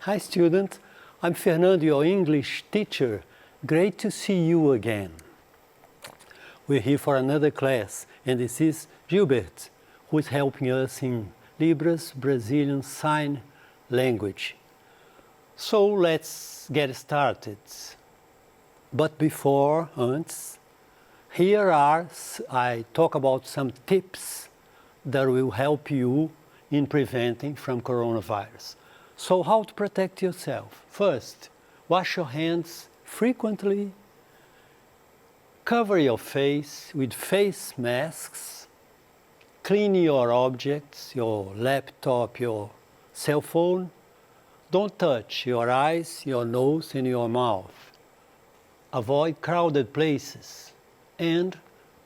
Hi student, I'm Fernando, your English teacher. Great to see you again. We're here for another class, and this is Gilbert, who is helping us in Libras Brazilian Sign Language. So let's get started. But before, antes, I talk about some tips that will help you in preventing from coronavirus. So how to protect yourself? First, wash your hands frequently, cover your face with face masks, clean your objects, your laptop, your cell phone. Don't touch your eyes, your nose and your mouth. Avoid crowded places and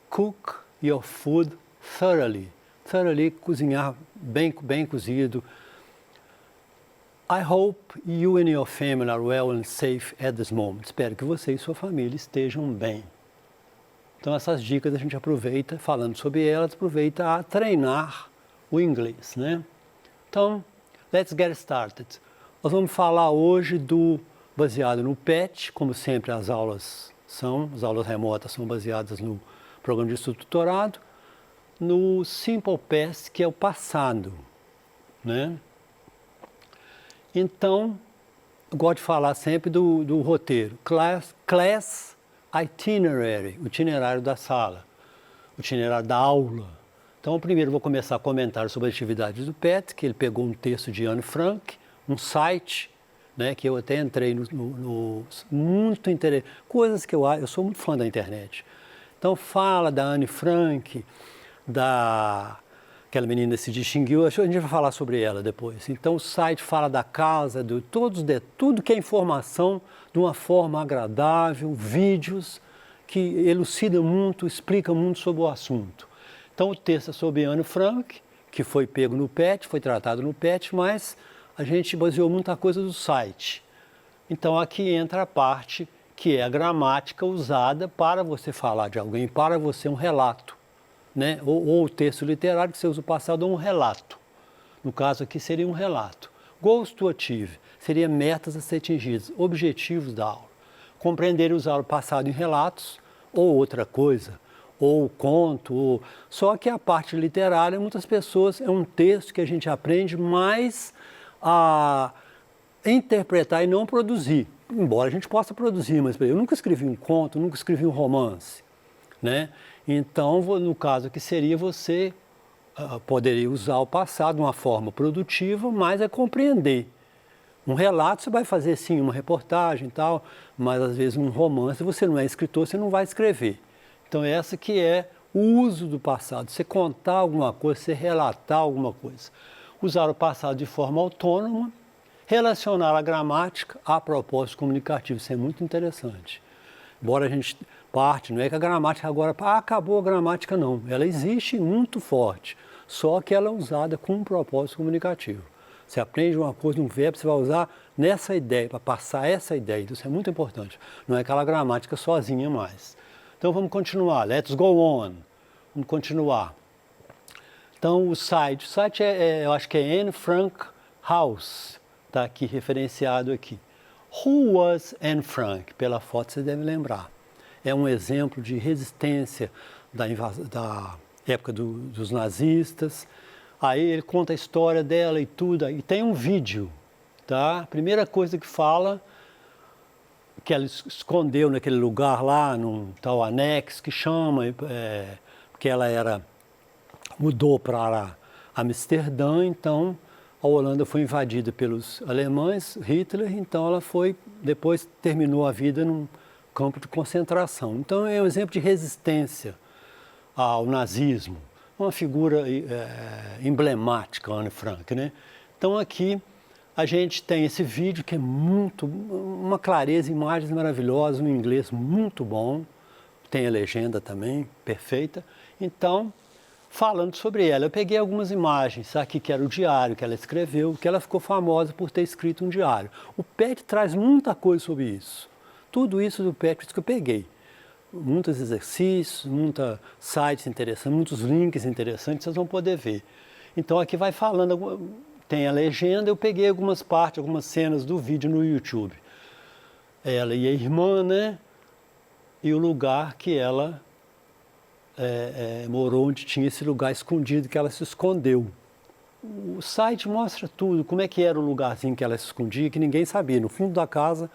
cook your food thoroughly. Thoroughly, cozinhar bem cozido. I hope you and your family are well and safe at this moment. Espero que você e sua família estejam bem. Então essas dicas a gente aproveita, falando sobre elas, aproveita a treinar o inglês, né? Então, let's get started. Nós vamos falar hoje baseado no PET, como sempre as aulas remotas são baseadas no programa de estudo tutorado, no Simple Past, que é o passado, né? Então, eu gosto de falar sempre do roteiro. Class itinerary, o itinerário da sala, o itinerário da aula. Então, primeiro vou começar a comentar sobre as atividades do PET, que ele pegou um texto de Anne Frank, um site, né, que eu até entrei muito interessante, coisas que eu sou muito fã da internet. Então, fala da Anne Frank, aquela menina se distinguiu, a gente vai falar sobre ela depois. Então o site fala da casa, tudo que é informação de uma forma agradável, vídeos que elucidam muito, explicam muito sobre o assunto. Então o texto é sobre Anne Frank, que foi pego no PET, foi tratado no PET, mas a gente baseou muita coisa do site. Então aqui entra a parte que é a gramática usada para você falar de alguém, para você um relato. Né? Ou o texto literário que você usa o passado ou um relato. No caso aqui seria um relato. Goals to achieve seria metas a ser atingidas, objetivos da aula. Compreender e usar o passado em relatos ou outra coisa, ou conto. Só que a parte literária, muitas pessoas, é um texto que a gente aprende mais a interpretar e não produzir. Embora a gente possa produzir, mas eu nunca escrevi um conto, nunca escrevi um romance, né? Então, no caso aqui seria você poderia usar o passado de uma forma produtiva, mas é compreender. Um relato você vai fazer sim, uma reportagem e tal, mas às vezes um romance, você não é escritor, você não vai escrever. Então essa que é o uso do passado, você contar alguma coisa, você relatar alguma coisa. Usar o passado de forma autônoma, relacionar a gramática a propósito comunicativo, isso é muito interessante. Embora a gente não é que a gramática agora, acabou a gramática, não. Ela existe muito forte, só que ela é usada com um propósito comunicativo. Você aprende uma coisa, um verbo, você vai usar nessa ideia, para passar essa ideia. Isso é muito importante. Não é aquela gramática sozinha mais. Então vamos continuar. Let's go on. Vamos continuar. Então o site eu acho que é Anne Frank House, está aqui referenciado aqui. Who was Anne Frank? Pela foto você deve lembrar. É um exemplo de resistência da época dos nazistas. Aí ele conta a história dela e tudo. E tem um vídeo, tá? A primeira coisa que fala, que ela escondeu naquele lugar lá, num tal anexo que chama, porque ela mudou para Amsterdã, então a Holanda foi invadida pelos alemães, Hitler, então ela depois terminou a vida num campo de concentração. Então é um exemplo de resistência ao nazismo, uma figura emblemática, Anne Frank, né? Então aqui a gente tem esse vídeo que é uma clareza, imagens maravilhosas, um inglês muito bom, tem a legenda também, perfeita. Então, falando sobre ela, eu peguei algumas imagens, aqui que era o diário que ela escreveu, que ela ficou famosa por ter escrito um diário. O PET traz muita coisa sobre isso. Tudo isso do PET, isso que eu peguei. Muitos exercícios, muitos sites interessantes, muitos links interessantes, vocês vão poder ver. Então aqui vai falando, tem a legenda, eu peguei algumas partes, algumas cenas do vídeo no YouTube. Ela e a irmã, né? E o lugar que ela morou, onde tinha esse lugar escondido que ela se escondeu. O site mostra tudo, como é que era o lugarzinho que ela se escondia, que ninguém sabia. No fundo da casa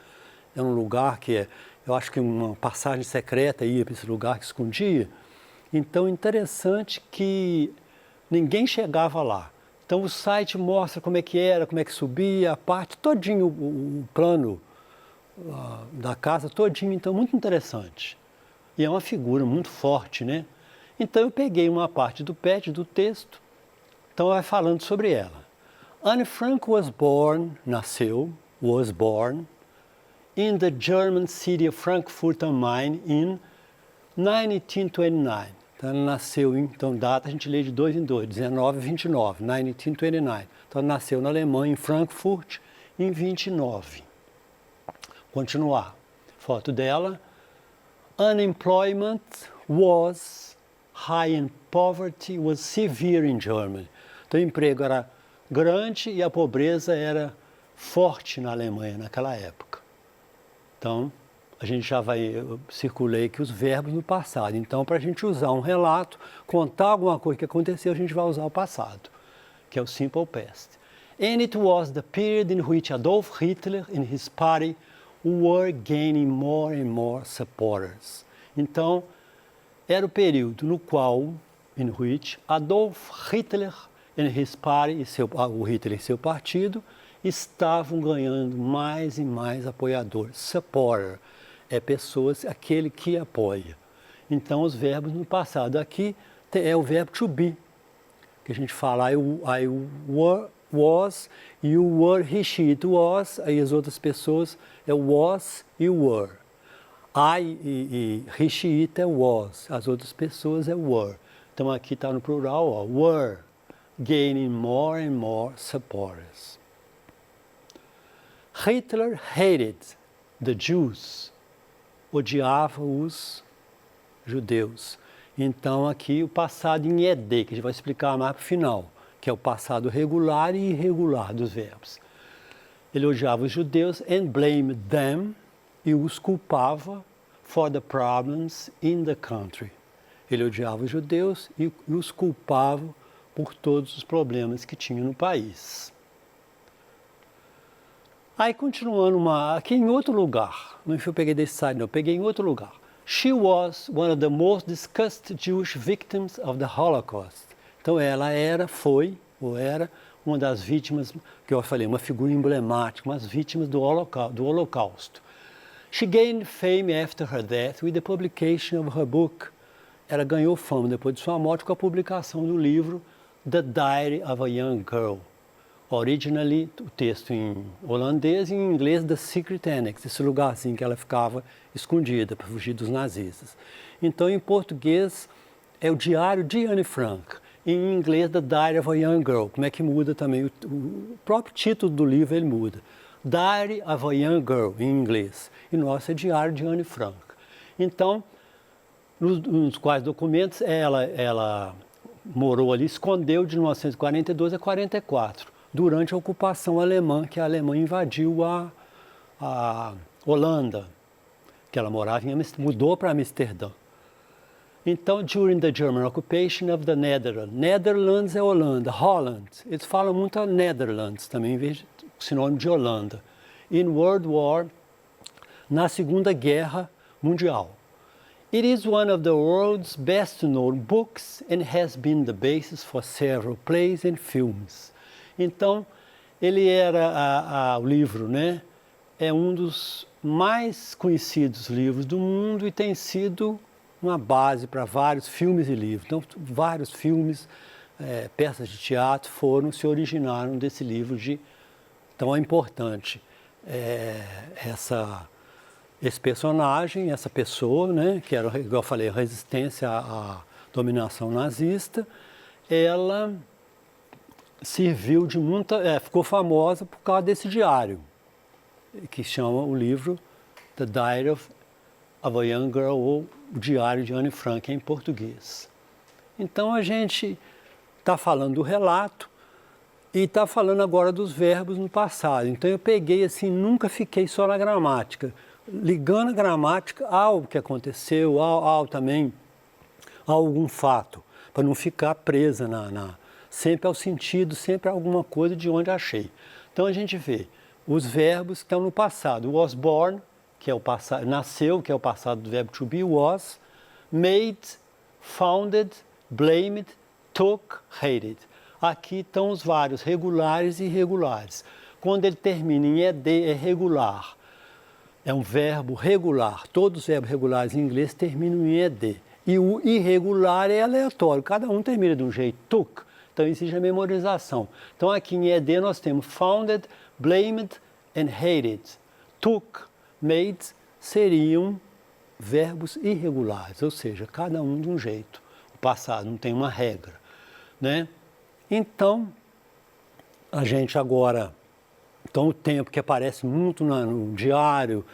é um lugar que eu acho que uma passagem secreta ia para esse lugar que escondia. Então, interessante que ninguém chegava lá. Então, o site mostra como é que era, como é que subia, a parte todinho, o plano da casa todinho. Então, muito interessante. E é uma figura muito forte, né? Então, eu peguei uma parte do do texto, então vai falando sobre ela. Anne Frank nasceu, in the German city of Frankfurt am Main in 1929. Então, ela nasceu, então, data a gente lê de 2 em 2, 19 e 29, 1929. Então, ela nasceu na Alemanha, em Frankfurt, em 29. Continuar. Foto dela. Unemployment was high and poverty was severe in Germany. Então, o emprego era grande e a pobreza era forte na Alemanha naquela época. Então, a gente já eu circulei aqui os verbos no passado. Então, para a gente usar um relato, contar alguma coisa que aconteceu, a gente vai usar o passado, que é o simple past. And it was the period in which Adolf Hitler and his party were gaining more and more supporters. Então, era o período no qual, in which Adolf Hitler and his party, o Hitler e seu partido, estavam ganhando mais e mais apoiadores. Supporter é pessoas, aquele que apoia. Então, os verbos no passado aqui é o verbo to be, que a gente fala I was e o were, he, she, it was, aí as outras pessoas é o was e o were. I e he, she, it é was, as outras pessoas é were. Então, aqui está no plural, ó, were gaining more and more supporters. Hitler hated the Jews, odiava os judeus. Então, aqui o passado em ED, que a gente vai explicar mais para o final, que é o passado regular e irregular dos verbos. Ele odiava os judeus and blamed them, e os culpava for the problems in the country. Ele odiava os judeus e os culpava por todos os problemas que tinha no país. Aí, continuando, aqui em outro lugar, não eu peguei desse site, não, eu peguei em outro lugar. She was one of the most discussed Jewish victims of the Holocaust. Então, ela foi uma das vítimas, que eu falei, uma figura emblemática, umas vítimas do Holocausto. She gained fame after her death with the publication of her book. Ela ganhou fama depois de sua morte com a publicação do livro The Diary of a Young Girl. Originally, o texto em holandês e em inglês, The Secret Annex, esse lugarzinho que ela ficava escondida para fugir dos nazistas. Então, em português, é o Diário de Anne Frank. Em inglês, The Diary of a Young Girl. Como é que muda também? O próprio título do livro ele muda. Diary of a Young Girl, em inglês. E nosso é Diário de Anne Frank. Então, nos quais documentos ela morou ali, escondeu de 1942 a 44, durante a ocupação alemã, que a Alemanha invadiu a Holanda, que ela morava mudou para Amsterdã. Então, during the German occupation of the Netherlands. Netherlands é Holanda, Holland. Eles falam muito a Netherlands também, em vez de sinônimo de Holanda. In World War, na Segunda Guerra Mundial. It is one of the world's best-known books and has been the basis for several plays and films. Então, ele era o livro, né? É um dos mais conhecidos livros do mundo e tem sido uma base para vários filmes e livros. Então, vários filmes, peças de teatro se originaram desse livro Então, é importante esse personagem, essa pessoa, né, que era, igual eu falei, a resistência à dominação nazista, ela serviu de muita... ficou famosa por causa desse diário, que chama o livro The Diary of a Young Girl, ou o Diário de Anne Frank em português. Então, a gente está falando do relato, E está falando agora dos verbos no passado. Então eu peguei assim, nunca fiquei só na gramática. Ligando a gramática ao que aconteceu, ao também a algum fato, para não ficar presa sempre ao sentido, sempre a alguma coisa de onde achei. Então a gente vê os verbos que estão no passado. Was born, que é o passado, nasceu, que é o passado do verbo to be, was, made, founded, blamed, took, hated. Aqui estão os vários, regulares e irregulares. Quando ele termina em ed, é regular. É um verbo regular. Todos os verbos regulares em inglês terminam em ed. E o irregular é aleatório. Cada um termina de um jeito. Took. Então exige a memorização. Então aqui em ed nós temos founded, blamed and hated. Took, made seriam verbos irregulares. Ou seja, cada um de um jeito. O passado não tem uma regra, né? Então, a gente agora, então o tempo que aparece muito no diário,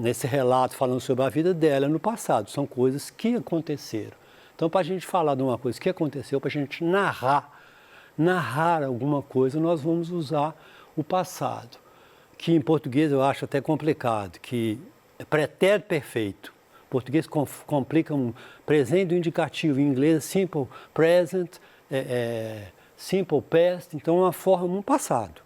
nesse relato falando sobre a vida dela no passado, são coisas que aconteceram. Então, para a gente falar de uma coisa que aconteceu, para a gente narrar alguma coisa, nós vamos usar o passado, que em português eu acho até complicado, que é pretérito perfeito. O português complica um presente do indicativo, em inglês simple present, simple past, então é uma forma no passado,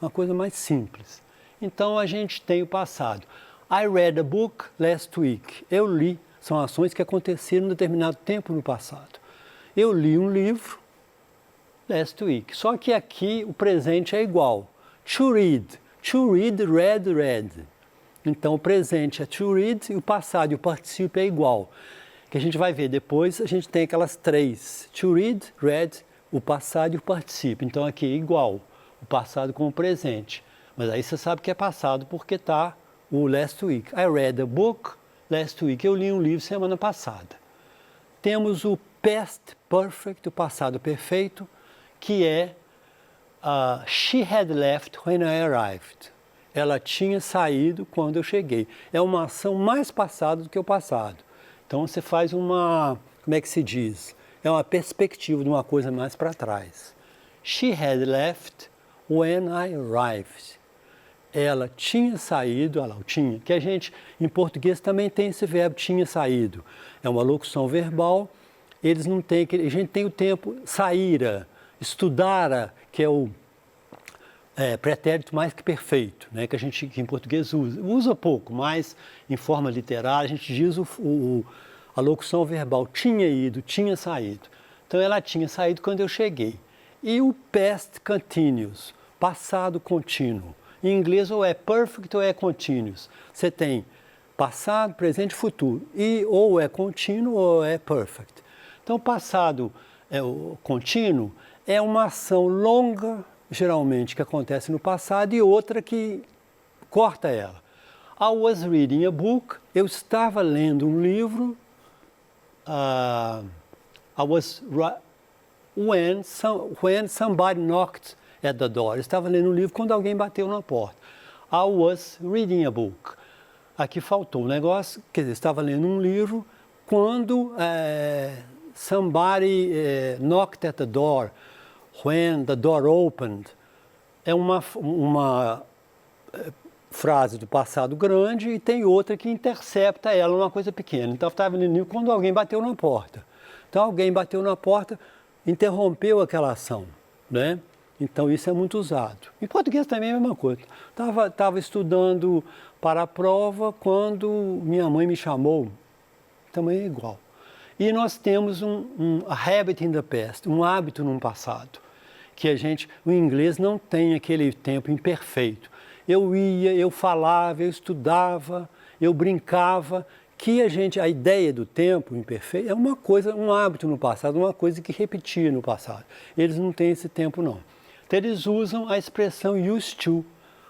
uma coisa mais simples. Então a gente tem o passado. I read a book last week. Eu li, são ações que aconteceram em determinado tempo no passado. Eu li um livro last week. Só que aqui o presente é igual. To read, read. Então o presente é to read e o passado e o particípio é igual. Que a gente vai ver depois, a gente tem aquelas três. To read, read, o passado e o particípio. Então aqui é igual, o passado com o presente. Mas aí você sabe que é passado porque está o last week. I read a book last week. Eu li um livro semana passada. Temos o past perfect, o passado perfeito, que é she had left when I arrived. Ela tinha saído quando eu cheguei. É uma ação mais passada do que o passado. Então você faz uma, como é que se diz? É uma perspectiva de uma coisa mais para trás. She had left when I arrived. Ela tinha saído, olha lá, o tinha, que a gente, em português também tem esse verbo tinha saído. É uma locução verbal, eles não têm, a gente tem o tempo saíra, estudara, que é o pretérito mais que perfeito, né, que a gente que em português usa pouco, mas em forma literária a gente diz a locução verbal tinha ido, tinha saído. Então ela tinha saído quando eu cheguei. E o past continuous, passado contínuo. Em inglês ou é perfect ou é continuous. Você tem passado, presente e futuro. E ou é contínuo ou é perfect. Então passado o contínuo é uma ação longa, geralmente, que acontece no passado e outra que corta ela. I was reading a book, eu estava lendo um livro, when somebody knocked at the door. Eu estava lendo um livro quando alguém bateu na porta. I was reading a book. Aqui faltou um negócio, quer dizer, estava lendo um livro quando somebody knocked at the door. When the door opened, é uma frase do passado grande e tem outra que intercepta ela numa coisa pequena. Então, eu estava lendo quando alguém bateu na porta. Então, alguém bateu na porta, interrompeu aquela ação, né? Então, isso é muito usado. Em português também é a mesma coisa. Estava estudando para a prova quando minha mãe me chamou. Também é igual. E nós temos a habit in the past, um hábito no passado. Que o inglês não tem aquele tempo imperfeito. Eu ia, eu falava, eu estudava, eu brincava, que a ideia do tempo imperfeito é uma coisa, um hábito no passado, uma coisa que repetia no passado. Eles não têm esse tempo não. Então eles usam a expressão used to.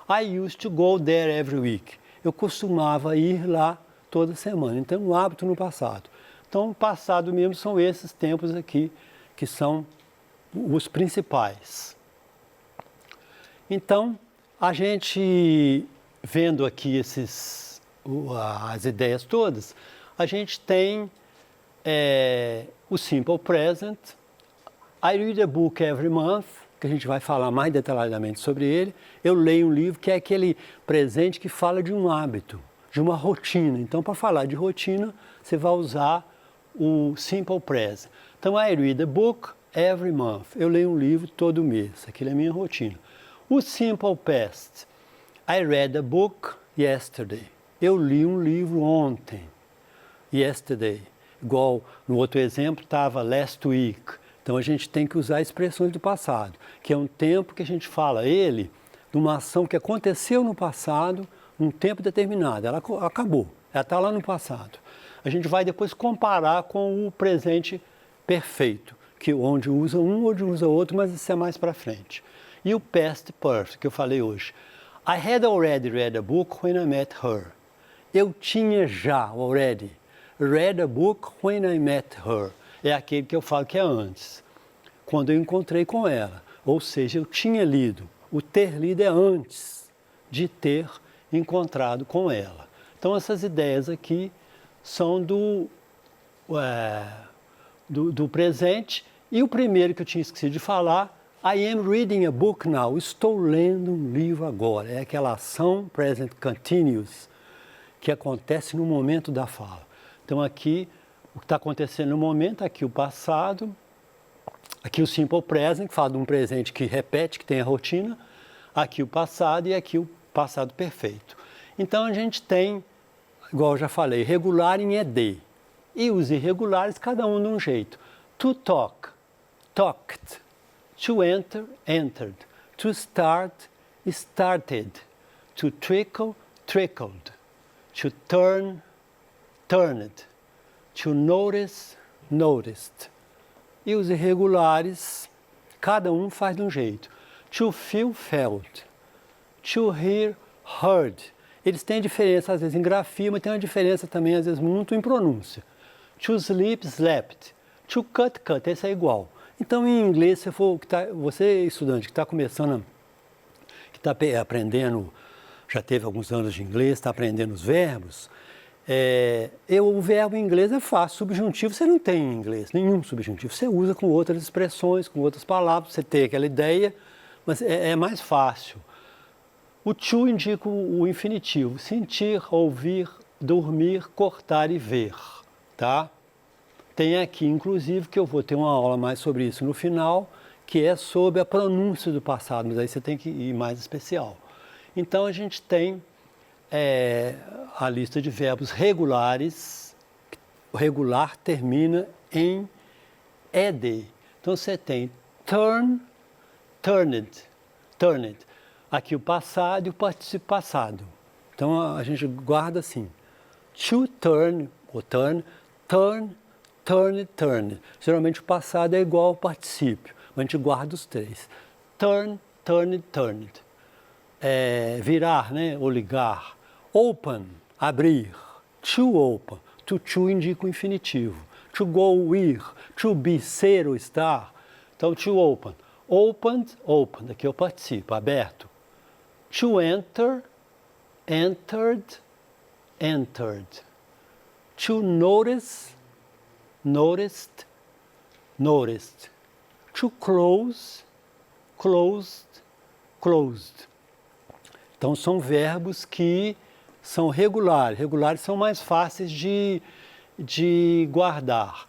I used to go there every week. Eu costumava ir lá toda semana. Então um hábito no passado. Então o passado mesmo são esses tempos aqui, que são os principais. Então, a gente vendo aqui as ideias todas, a gente tem o simple present. I read a book every month. que a gente vai falar mais detalhadamente sobre ele. Eu leio um livro que é aquele presente que fala de um hábito, de uma rotina. Então, para falar de rotina, você vai usar o Simple Present. Então, I read a book every month. Eu leio um livro todo mês. Aquilo é a minha rotina. O Simple Past. I read a book yesterday. Eu li um livro ontem. Yesterday. Igual no outro exemplo estava last week. Então a gente tem que usar expressões do passado, que é um tempo que a gente fala ele de uma ação que aconteceu no passado, num tempo determinado. Ela acabou, ela está lá no passado. A gente vai depois comparar com o presente perfeito, que onde usa um, onde usa outro, mas isso é mais para frente. E o past perfect, que eu falei hoje. I had already read a book when I met her. Eu tinha já, already, read a book when I met her. É aquele que eu falo que é antes, quando eu encontrei com ela. Ou seja, eu tinha lido. O ter lido é antes de ter encontrado com ela. Então, essas ideias aqui são do presente. E o primeiro que eu tinha esquecido de falar, I am reading a book now. Estou lendo um livro agora. É aquela ação present continuous que acontece no momento da fala. Então, aqui, o que está acontecendo no momento, aqui o passado, aqui o simple present, que fala de um presente que repete, que tem a rotina, aqui o passado e aqui o passado perfeito. Então, a gente tem, igual eu já falei, regular em ED. E os irregulares, cada um de um jeito. To talk, talked. To enter, entered. To start, started. To trickle, trickled. To turn, turned. To notice, noticed. E os irregulares, cada um faz de um jeito. To feel, felt. To hear, heard. Eles têm diferença, às vezes, em grafia, mas tem uma diferença também, às vezes, muito em pronúncia. To sleep, slept. To cut, cut. Esse é igual. Então, em inglês, se for, você, estudante que está começando, que está aprendendo, já teve alguns anos de inglês, está aprendendo os verbos, o verbo em inglês é fácil. Subjuntivo você não tem em inglês, nenhum subjuntivo. Você usa com outras expressões, com outras palavras, você tem aquela ideia, mas é mais fácil. O to indica o infinitivo, sentir, ouvir, dormir, cortar e ver, tá? Tem aqui, inclusive, que eu vou ter uma aula mais sobre isso no final, que é sobre a pronúncia do passado, mas aí você tem que ir mais especial. Então, a gente tem a lista de verbos regulares. O regular termina em ed. Então, você tem turn, turned, turned. Aqui o passado e o particípio passado. Então, a gente guarda assim. To turn, ou turn, turn, turn, turn. Geralmente o passado é igual ao particípio, mas a gente guarda os três. Turn, turn, turned. Virar, né? Ou ligar. Open, abrir. To open. To indica o infinitivo. To go, ir. To be, ser ou estar. Então, to open. Opened, opened. Aqui eu participo, aberto. To enter, entered, entered. To notice, noticed, noticed. To close, closed, closed. Então, são verbos que são regulares. Regulares são mais fáceis de guardar.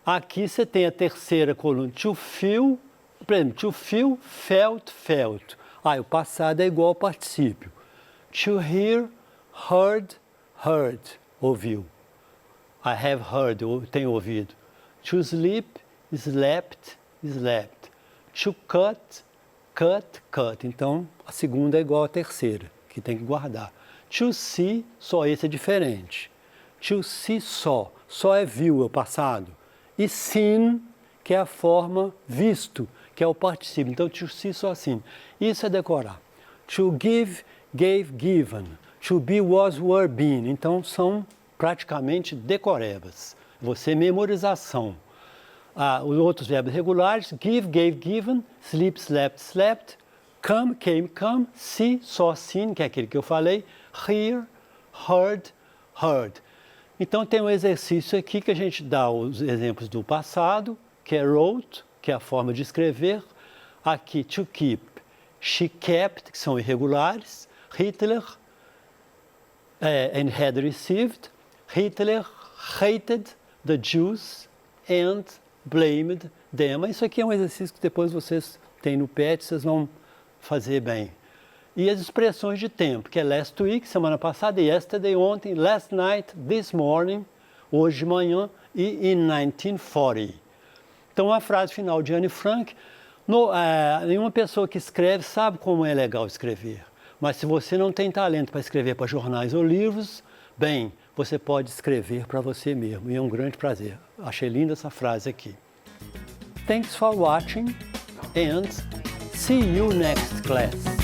Aqui você tem a terceira coluna. To feel, por exemplo, to feel, felt, felt. O passado é igual ao particípio. To hear, heard, heard. Ouviu. I have heard, eu tenho ouvido. To sleep, slept, slept. To cut, cut, cut. Então, a segunda é igual à terceira, que tem que guardar. To see, só esse é diferente. To see, só é viu, é o passado. E seen, que é a forma visto, que é o particípio. Então, to see, só assim. Isso é decorar. To give, gave, given. To be, was, were, been. Então, são praticamente decorebas. Você memorização. Os outros verbos regulares, give, gave, given, sleep, slept, slept, come, came, come, see, saw, seen, que é aquele que eu falei, hear, heard, heard. Então tem um exercício aqui que a gente dá os exemplos do passado, que é wrote, que é a forma de escrever, Aqui, to keep, she kept, que são irregulares. Hitler, and had received. Hitler hated the Jews and blamed them. Isso aqui é um exercício que depois vocês têm no PET, vocês vão fazer bem. E as expressões de tempo, que é last week, semana passada, yesterday, ontem, last night, this morning, hoje de manhã, e in 1940. Então, a frase final de Anne Frank, nenhuma pessoa que escreve sabe como é legal escrever. Mas se você não tem talento para escrever para jornais ou livros, bem, você pode escrever para você mesmo. E é um grande prazer. Achei linda essa frase aqui. Thanks for watching and see you next class.